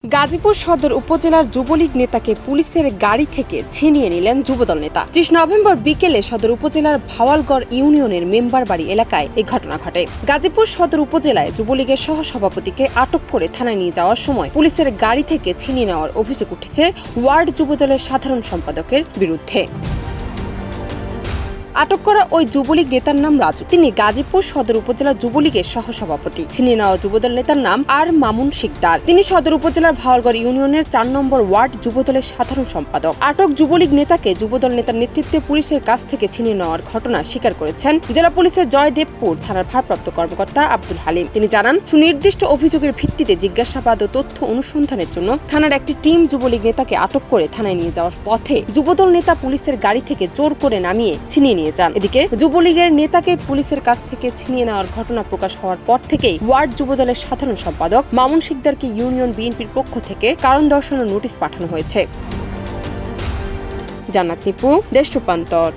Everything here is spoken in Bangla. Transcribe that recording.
গাজীপুর সদর উপজেলার যুবলীগ নেতাকে পুলিশের গাড়ি থেকে ছিনিয়ে নিলেন যুবদল নেতা। ৩০ নভেম্বর বিকেলে সদর উপজেলার ভাওয়ালগড় ইউনিয়নের মেম্বার বাড়ি এলাকায় এই ঘটনা ঘটে। গাজীপুর সদর উপজেলায় যুবলীগের সহসভাপতিকে আটক করে থানায় নিয়ে যাওয়ার সময় পুলিশের গাড়ি থেকে ছিনিয়ে নেওয়ার অভিযোগ উঠেছে ওয়ার্ড যুবদলের সাধারণ সম্পাদকের বিরুদ্ধে। আটক করা ওই যুবলীগ নেতার নাম রাজু। তিনি গাজীপুর সদর উপজেলা যুবলীগের সহসভাপতি। ছিনিয়ে নেওয়া যুবদল নেতার নাম আর মামুন শিকদার। তিনি সদর উপজেলার ভাওয়ালগড় ইউনিয়নের ৪ নম্বর ওয়ার্ড যুবদলের সাধারণ সম্পাদক। আটক যুবলীগ নেতাকে যুবদল নেতার নেতৃত্বে পুলিশের কাছ থেকে ছিনিয়ে নেওয়ার ঘটনা স্বীকার করেছেন জেলা পুলিশের জয়দেবপুর থানার ভারপ্রাপ্ত কর্মকর্তা আব্দুল হালিম। তিনি জানান, সুনির্দিষ্ট অভিযোগের ভিত্তিতে জিজ্ঞাসাবাদ ও তথ্য অনুসন্ধানের জন্য থানার একটি টিম যুবলীগ নেতাকে আটক করে থানায় নিয়ে যাওয়ার পথে যুবদল নেতা পুলিশের গাড়ি থেকে জোর করে নামিয়ে ছিনিয়ে নিয়ে যান। এদিকে যুবলীগের নেতাকে পুলিশের কাছ থেকে ছিনিয়ে নেওয়ার ঘটনা প্রকাশ হওয়ার পর থেকেই ওয়ার্ড যুবদলের সাধারণ সম্পাদক মামুন শিকদারকে ইউনিয়ন বিএনপির পক্ষ থেকে কারণ দর্শানোর নোটিশ পাঠানো হয়েছে। জান্নাত নিপু, দেশ রূপান্তর।